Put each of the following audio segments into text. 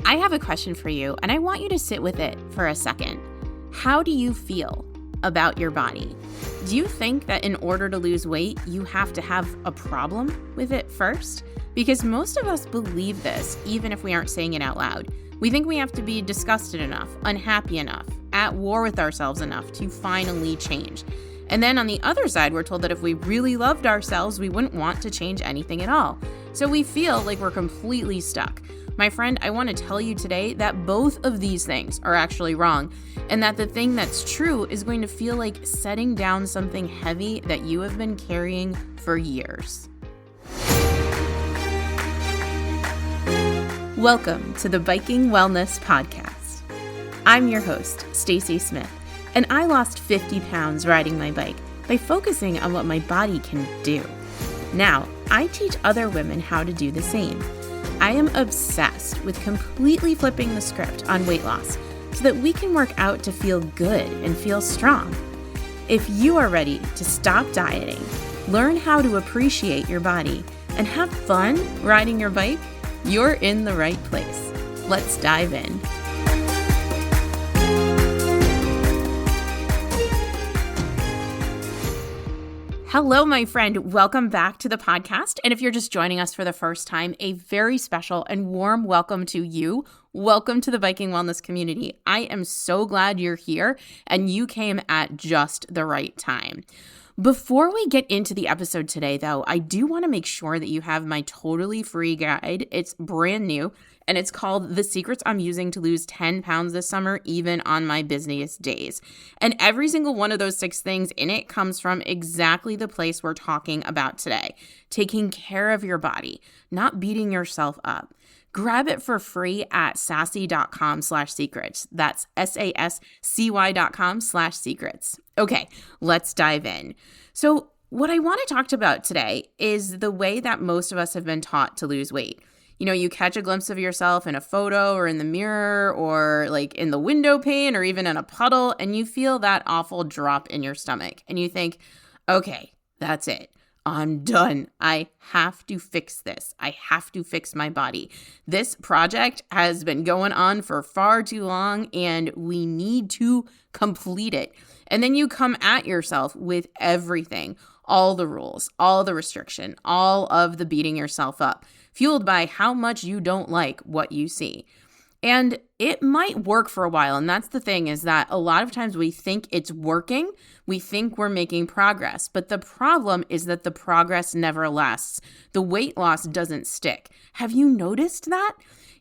I have a question for you, and I want you to sit with it for a second. How do you feel about your body? Do you think that in order to lose weight, you have to have a problem with it first? Because most of us believe this, even if we aren't saying it out loud. We think we have to be disgusted enough, unhappy enough, at war with ourselves enough to finally change. And then on the other side, we're told that if we really loved ourselves, we wouldn't want to change anything at all. So we feel like we're completely stuck. My friend, I want to tell you today that both of these things are actually wrong, and that the thing that's true is going to feel like setting down something heavy that you have been carrying for years. Welcome to the Biking Wellness Podcast. I'm your host, Stacy Smith, and I lost 50 pounds riding my bike by focusing on what my body can do. Now, I teach other women how to do the same. I am obsessed with completely flipping the script on weight loss so that we can work out to feel good and feel strong. If you are ready to stop dieting, learn how to appreciate your body, and have fun riding your bike, you're in the right place. Let's dive in. Hello, my friend. Welcome back to the podcast. And if you're just joining us for the first time, a very special and warm welcome to you. Welcome to the Biking Wellness community. I am so glad you're here and you came at just the right time. Before we get into the episode today, though, I do want to make sure that you have my totally free guide. It's brand new, and it's called The Secrets I'm Using to Lose 10 Pounds This Summer, Even on My Busiest Days. And every single one of those 6 things in it comes from exactly the place we're talking about today, taking care of your body, not beating yourself up. Grab it for free at sassy.com/secrets. That's SASCY.com/secrets. Okay, let's dive in. So what I want to talk about today is the way that most of us have been taught to lose weight. You know, you catch a glimpse of yourself in a photo or in the mirror or like in the window pane or even in a puddle, and you feel that awful drop in your stomach. And you think, okay, that's it. I'm done. I have to fix this. I have to fix my body. This project has been going on for far too long and we need to complete it. And then you come at yourself with everything, all the rules, all the restriction, all of the beating yourself up, fueled by how much you don't like what you see. And it might work for a while. And that's the thing, is that a lot of times we think it's working. We think we're making progress. But the problem is that the progress never lasts. The weight loss doesn't stick. Have you noticed that?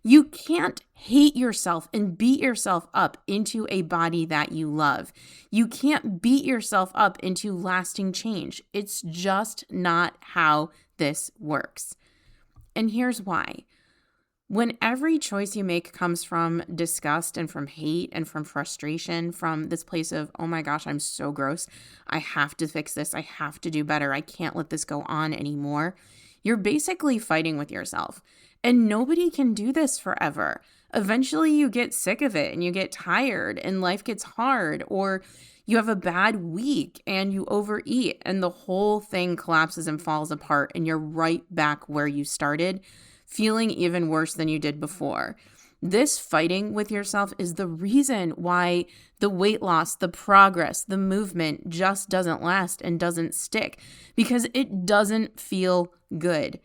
You can't hate yourself and beat yourself up into a body that you love. You can't beat yourself up into lasting change. It's just not how this works. And here's why. When every choice you make comes from disgust and from hate and from frustration, from this place of, oh my gosh, I'm so gross. I have to fix this. I have to do better. I can't let this go on anymore. You're basically fighting with yourself. And nobody can do this forever. Eventually you get sick of it and you get tired and life gets hard, or you have a bad week and you overeat and the whole thing collapses and falls apart and you're right back where you started, feeling even worse than you did before. This fighting with yourself is the reason why the weight loss, the progress, the movement just doesn't last and doesn't stick, because it doesn't feel good.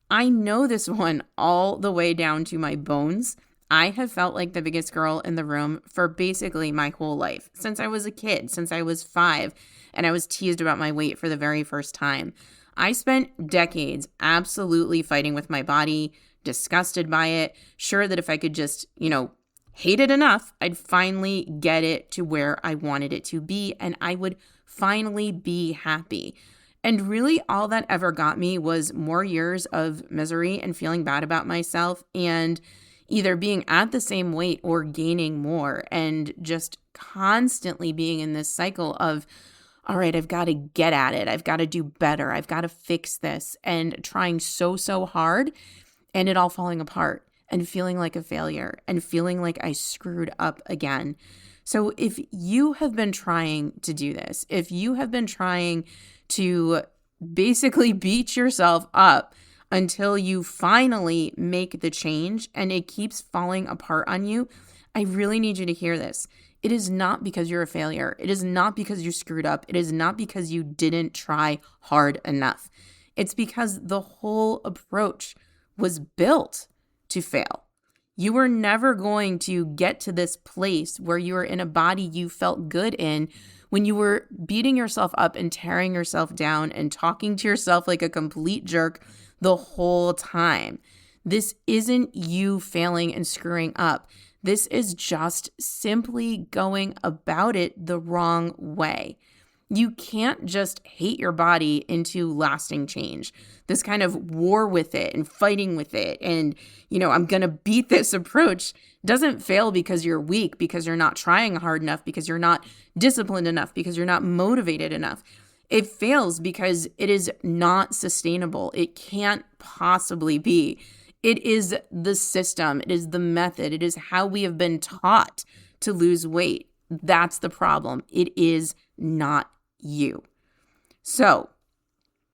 I know this one all the way down to my bones. I have felt like the biggest girl in the room for basically my whole life, since I was a kid, since I was 5, and I was teased about my weight for the very first time. I spent decades absolutely fighting with my body, disgusted by it, sure that if I could just, hate it enough, I'd finally get it to where I wanted it to be, and I would finally be happy. And really all that ever got me was more years of misery and feeling bad about myself and either being at the same weight or gaining more, and just constantly being in this cycle of, all right, I've got to get at it. I've got to do better. I've got to fix this, and trying so hard, and it all falling apart and feeling like a failure and feeling like I screwed up again. So if you have been trying to do this, if you have been trying to basically beat yourself up until you finally make the change and it keeps falling apart on you, I really need you to hear this. It is not because you're a failure. It is not because you screwed up. It is not because you didn't try hard enough. It's because the whole approach was built to fail. You were never going to get to this place where you were in a body you felt good in when you were beating yourself up and tearing yourself down and talking to yourself like a complete jerk the whole time. This isn't you failing and screwing up. This is just simply going about it the wrong way. You can't just hate your body into lasting change. This kind of war with it and fighting with it and, I'm going to beat this approach doesn't fail because you're weak, because you're not trying hard enough, because you're not disciplined enough, because you're not motivated enough. It fails because it is not sustainable. It can't possibly be. It is the system. It is the method. It is how we have been taught to lose weight. That's the problem. It is not you. So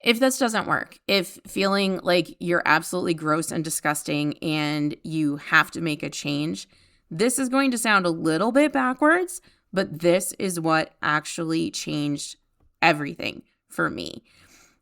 if this doesn't work, if feeling like you're absolutely gross and disgusting and you have to make a change, this is going to sound a little bit backwards, but this is what actually changed everything for me.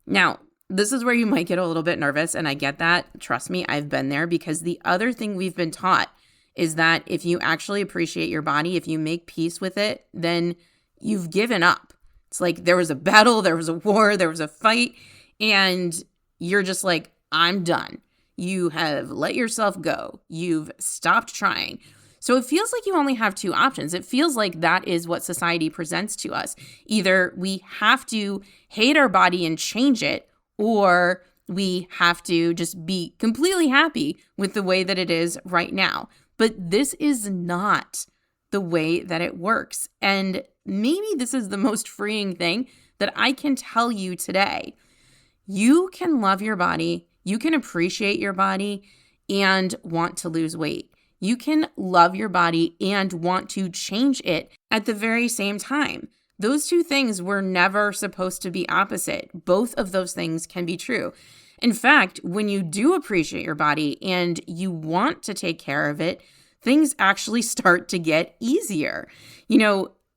Now, this is where you might get a little bit nervous, and I get that. Trust me, I've been there, because the other thing we've been taught is that if you actually appreciate your body, if you make peace with it, then you've given up. It's like there was a battle, there was a war, there was a fight, and you're just like, I'm done. You have let yourself go. You've stopped trying. So it feels like you only have two options. It feels like that is what society presents to us. Either we have to hate our body and change it, or we have to just be completely happy with the way that it is right now. But this is not the way that it works. And maybe this is the most freeing thing that I can tell you today. You can love your body, you can appreciate your body, and want to lose weight. You can love your body and want to change it at the very same time. Those two things were never supposed to be opposite. Both of those things can be true. In fact, when you do appreciate your body and you want to take care of it, things actually start to get easier.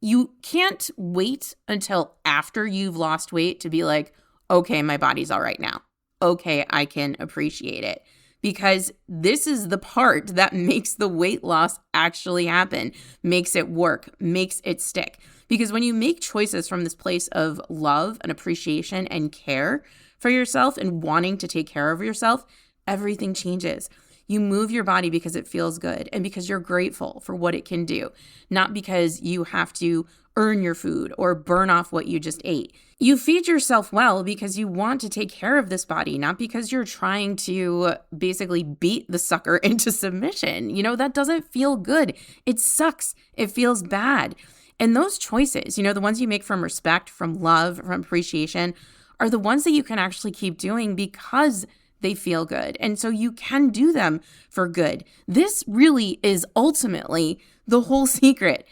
You can't wait until after you've lost weight to be like, okay, my body's all right now. Okay, I can appreciate it. Because this is the part that makes the weight loss actually happen, makes it work, makes it stick. Because when you make choices from this place of love and appreciation and care for yourself and wanting to take care of yourself, everything changes. You move your body because it feels good and because you're grateful for what it can do, not because you have to earn your food or burn off what you just ate. You feed yourself well because you want to take care of this body, not because you're trying to basically beat the sucker into submission. That doesn't feel good. It sucks. It feels bad. And those choices, the ones you make from respect, from love, from appreciation, are the ones that you can actually keep doing because they feel good. And so you can do them for good. This really is ultimately the whole secret.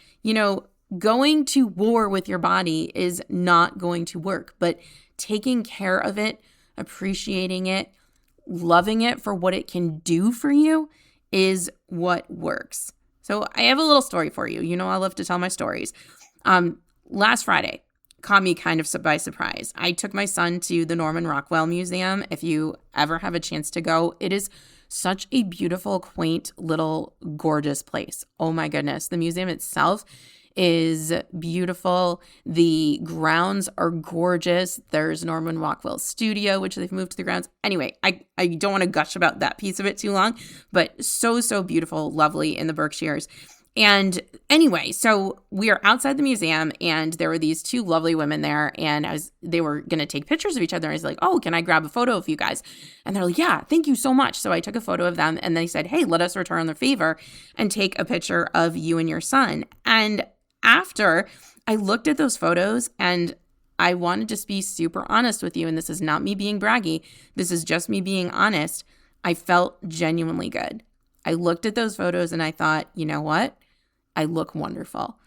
Going to war with your body is not going to work, but taking care of it, appreciating it, loving it for what it can do for you is what works. So I have a little story for you. I love to tell my stories. Last Friday caught me kind of by surprise. I took my son to the Norman Rockwell Museum. If you ever have a chance to go, it is such a beautiful, quaint, little, gorgeous place. Oh my goodness. The museum itself is beautiful. The grounds are gorgeous. There's Norman Rockwell's studio, which they've moved to the grounds. Anyway, I don't want to gush about that piece of it too long, but so beautiful, lovely in the Berkshires. And anyway, so we are outside the museum and there were these two lovely women there, and they were going to take pictures of each other. And I was like, oh, can I grab a photo of you guys? And they're like, yeah, thank you so much. So I took a photo of them and they said, hey, let us return the favor and take a picture of you and your son. And after I looked at those photos, and I want to just be super honest with you, and this is not me being braggy, this is just me being honest, I felt genuinely good. I looked at those photos and I thought, you know what? I look wonderful.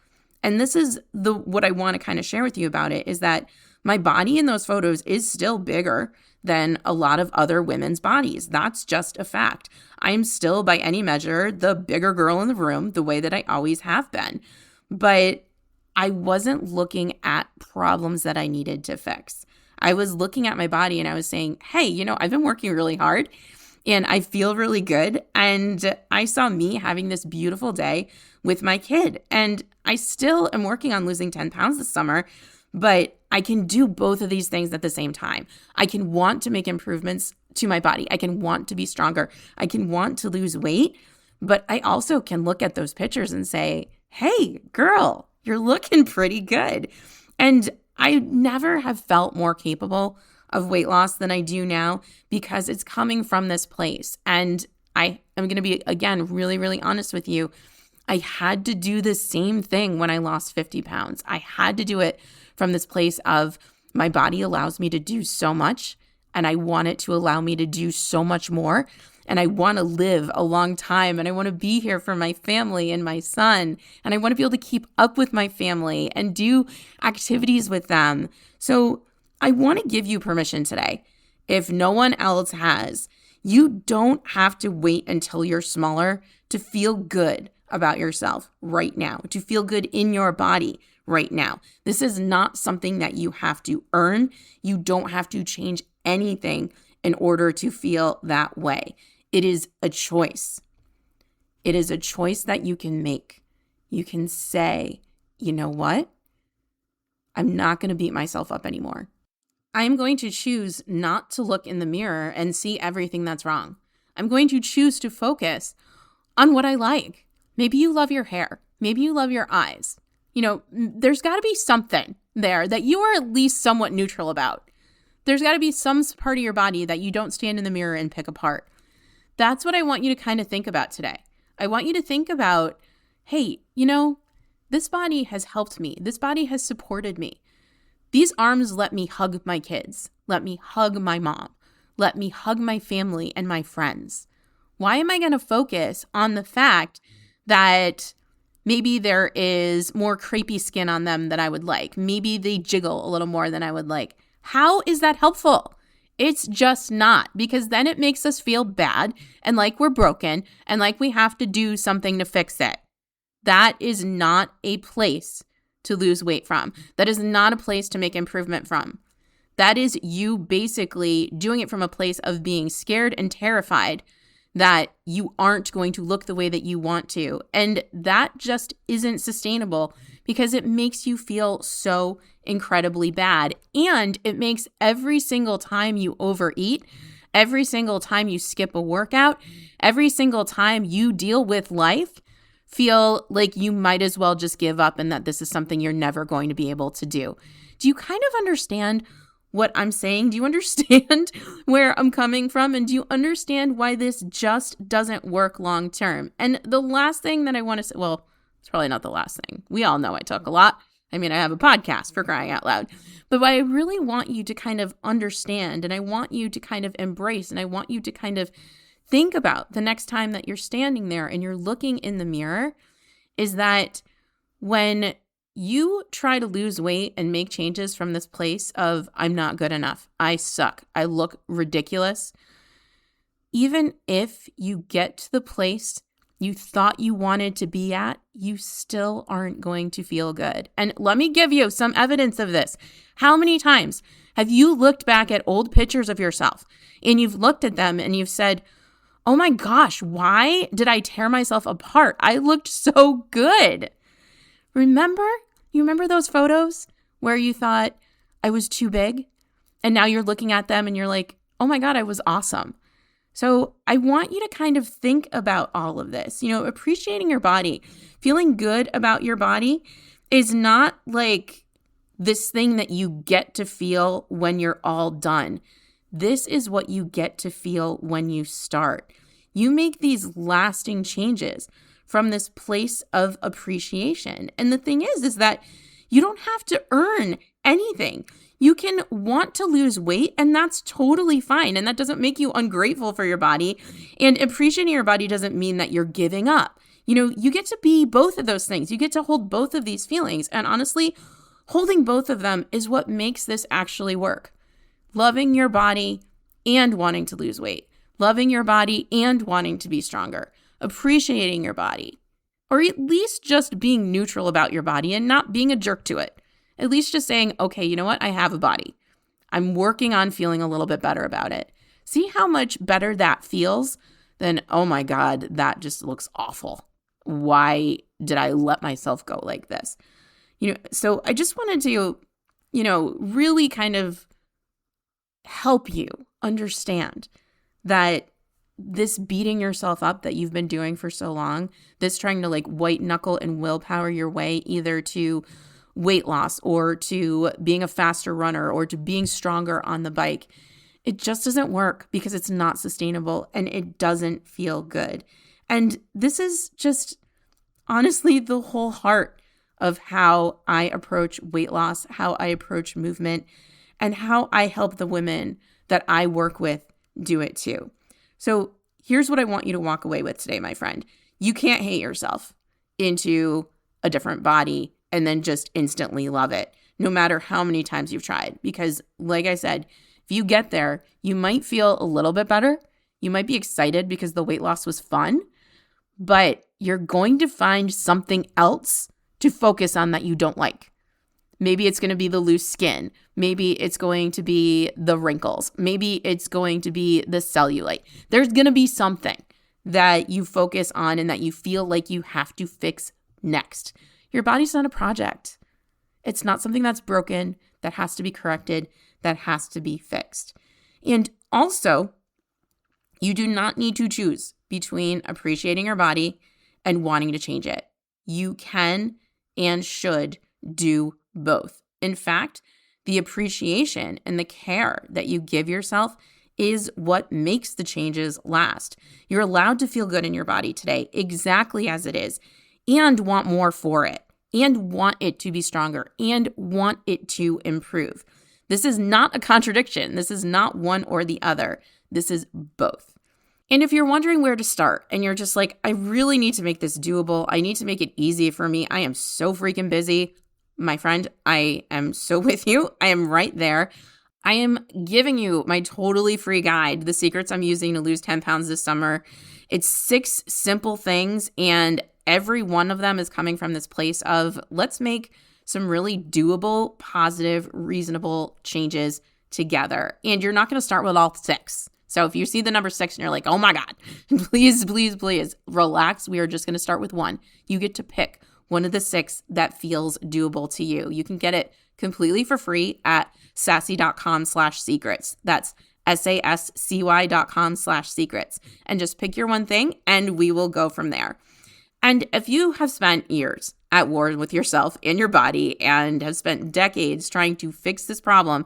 And this is what I want to kind of share with you about it, is that my body in those photos is still bigger than a lot of other women's bodies. That's just a fact. I'm still, by any measure, the bigger girl in the room, the way that I always have been. But I wasn't looking at problems that I needed to fix. I was looking at my body and I was saying, hey, I've been working really hard and I feel really good. And I saw me having this beautiful day with my kid. And I still am working on losing 10 pounds this summer, but I can do both of these things at the same time. I can want to make improvements to my body. I can want to be stronger. I can want to lose weight, but I also can look at those pictures and say, hey, girl, you're looking pretty good. And I never have felt more capable of weight loss than I do now because it's coming from this place. And I am going to be, again, really, really honest with you. I had to do the same thing when I lost 50 pounds. I had to do it from this place of my body allows me to do so much and I want it to allow me to do so much more. And I want to live a long time and I want to be here for my family and my son. And I want to be able to keep up with my family and do activities with them. So I want to give you permission today. If no one else has, you don't have to wait until you're smaller to feel good about yourself right now, to feel good in your body right now. This is not something that you have to earn. You don't have to change anything in order to feel that way. It is a choice. It is a choice that you can make. You can say, you know what? I'm not going to beat myself up anymore. I'm going to choose not to look in the mirror and see everything that's wrong. I'm going to choose to focus on what I like. Maybe you love your hair. Maybe you love your eyes. There's got to be something there that you are at least somewhat neutral about. There's got to be some part of your body that you don't stand in the mirror and pick apart. That's what I want you to kind of think about today. I want you to think about, hey, this body has helped me. This body has supported me. These arms let me hug my kids. Let me hug my mom. Let me hug my family and my friends. Why am I going to focus on the fact that maybe there is more crepey skin on them than I would like? Maybe they jiggle a little more than I would like. How is that helpful? It's just not, because then it makes us feel bad and like we're broken and like we have to do something to fix it. That is not a place to lose weight from. That is not a place to make improvement from. That is you basically doing it from a place of being scared and terrified that you aren't going to look the way that you want to. And that just isn't sustainable because it makes you feel so incredibly bad. And it makes every single time you overeat, every single time you skip a workout, every single time you deal with life, feel like you might as well just give up and that this is something you're never going to be able to do. Do you kind of understand what I'm saying? Do you understand where I'm coming from? And do you understand why this just doesn't work long term? And the last thing that I want to say, well, it's probably not the last thing. We all know I talk a lot. I mean, I have a podcast, for crying out loud. But what I really want you to kind of understand, and I want you to kind of embrace, and I want you to kind of think about the next time that you're standing there and you're looking in the mirror, is that when you try to lose weight and make changes from this place of I'm not good enough, I suck, I look ridiculous, even if you get to the place you thought you wanted to be at, you still aren't going to feel good. And let me give you some evidence of this. How many times have you looked back at old pictures of yourself and you've looked at them and you've said, oh my gosh, why did I tear myself apart? I looked so good. Remember? You remember those photos where you thought I was too big? And now you're looking at them and you're like, oh my God, I was awesome. So I want you to kind of think about all of this. Appreciating your body, feeling good about your body is not like this thing that you get to feel when you're all done. This is what you get to feel when you start. You make these lasting changes from this place of appreciation. And the thing is that you don't have to earn anything. You can want to lose weight, and that's totally fine. And that doesn't make you ungrateful for your body. And appreciating your body doesn't mean that you're giving up. You get to be both of those things. You get to hold both of these feelings. And honestly, holding both of them is what makes this actually work. Loving your body and wanting to lose weight, loving your body and wanting to be stronger, appreciating your body, or at least just being neutral about your body and not being a jerk to it. At least just saying, okay, you know what? I have a body. I'm working on feeling a little bit better about it. See how much better that feels than, oh my God, that just looks awful. Why did I let myself go like this? So I just wanted to, really kind of help you understand that this beating yourself up that you've been doing for so long, this trying to like white knuckle and willpower your way either to weight loss or to being a faster runner or to being stronger on the bike, it just doesn't work because it's not sustainable and it doesn't feel good. And this is just honestly the whole heart of how I approach weight loss, how I approach movement, and how I help the women that I work with do it too. So here's what I want you to walk away with today, my friend. You can't hate yourself into a different body and then just instantly love it, no matter how many times you've tried. Because like I said, if you get there, you might feel a little bit better. You might be excited because the weight loss was fun, but you're going to find something else to focus on that you don't like. Maybe it's going to be the loose skin. Maybe it's going to be the wrinkles. Maybe it's going to be the cellulite. There's going to be something that you focus on and that you feel like you have to fix next. Your body's not a project. It's not something that's broken, that has to be corrected, that has to be fixed. And also, you do not need to choose between appreciating your body and wanting to change it. You can and should do both. In fact, the appreciation and the care that you give yourself is what makes the changes last. You're allowed to feel good in your body today, exactly as it is, and want more for it, and want it to be stronger, and want it to improve. This is not a contradiction. This is not one or the other. This is both. And if you're wondering where to start and you're just like, I really need to make this doable. I need to make it easy for me. I am so freaking busy. My friend, I am so with you. I am right there. I am giving you my totally free guide, the secrets I'm using to lose 10 pounds this summer. It's 6 simple things, and every one of them is coming from this place of let's make some really doable, positive, reasonable changes together. And you're not going to start with all 6. So if you see the number 6 and you're like, oh my God, please, please, please relax. We are just going to start with 1. You get to pick one of the 6 that feels doable to you. You can get it completely for free at sassy.com/secrets. That's SASCY.com/secrets. And just pick your one thing and we will go from there. And if you have spent years at war with yourself and your body and have spent decades trying to fix this problem,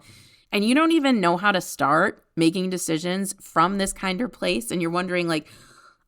and you don't even know how to start making decisions from this kinder place, and you're wondering like,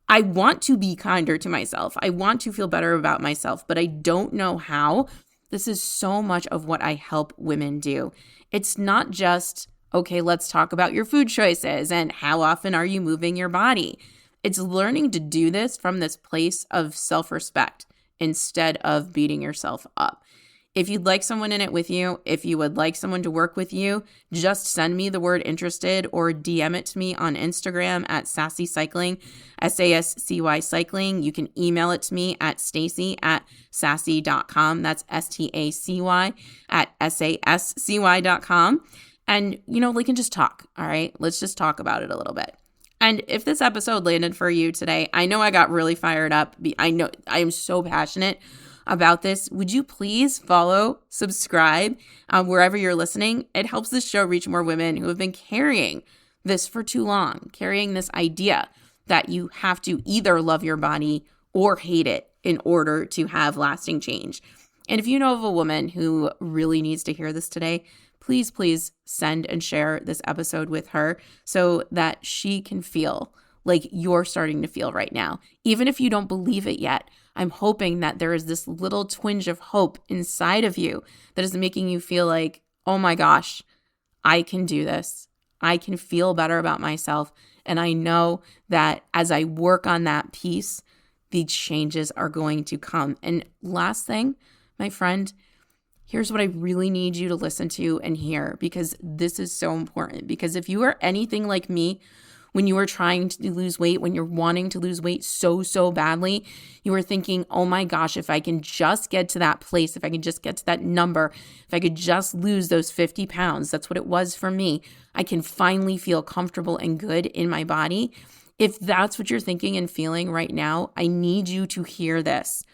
I want to be kinder to myself. I want to feel better about myself, but I don't know how. This is so much of what I help women do. It's not just, okay, let's talk about your food choices and how often are you moving your body. It's learning to do this from this place of self-respect instead of beating yourself up. If you'd like someone in it with you, if you would like someone to work with you, just send me the word interested or DM it to me on Instagram at Sassy Cycling, SASCY Cycling. You can email it to me at stacy@sassy.com. That's STACY at SASCY.com. And, we can just talk. All right. Let's just talk about it a little bit. And if this episode landed for you today, I know I got really fired up. I know I am so passionate about this. Would you please follow, subscribe wherever you're listening? It helps this show reach more women who have been carrying this for too long, carrying this idea that you have to either love your body or hate it in order to have lasting change. And if you know of a woman who really needs to hear this today, please, please send and share this episode with her so that she can feel like you're starting to feel right now. Even if you don't believe it yet, I'm hoping that there is this little twinge of hope inside of you that is making you feel like, oh my gosh, I can do this. I can feel better about myself. And I know that as I work on that piece, the changes are going to come. And last thing, my friend, Here's what I really need you to listen to and hear, because this is so important. Because if you are anything like me, when you are trying to lose weight, when you're wanting to lose weight so badly, you are thinking, oh my gosh, if I can just get to that place, if I can just get to that number, if I could just lose those 50 pounds, that's what it was for me. I can finally feel comfortable and good in my body. If that's what you're thinking and feeling right now, I need you to hear this.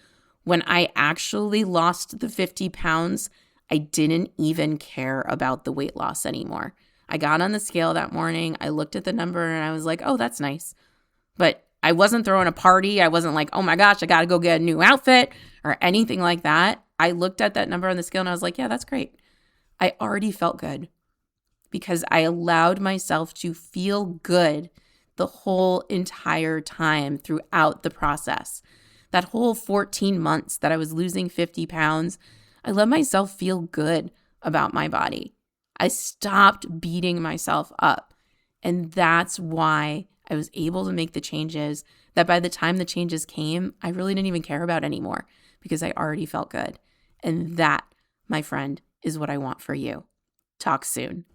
When I actually lost the 50 pounds, I didn't even care about the weight loss anymore. I got on the scale that morning, I looked at the number and I was like, oh, that's nice. But I wasn't throwing a party. I wasn't like, oh my gosh, I got to go get a new outfit or anything like that. I looked at that number on the scale and I was like, yeah, that's great. I already felt good because I allowed myself to feel good the whole entire time throughout the process. That whole 14 months that I was losing 50 pounds, I let myself feel good about my body. I stopped beating myself up. And that's why I was able to make the changes that by the time the changes came, I really didn't even care about anymore because I already felt good. And that, my friend, is what I want for you. Talk soon.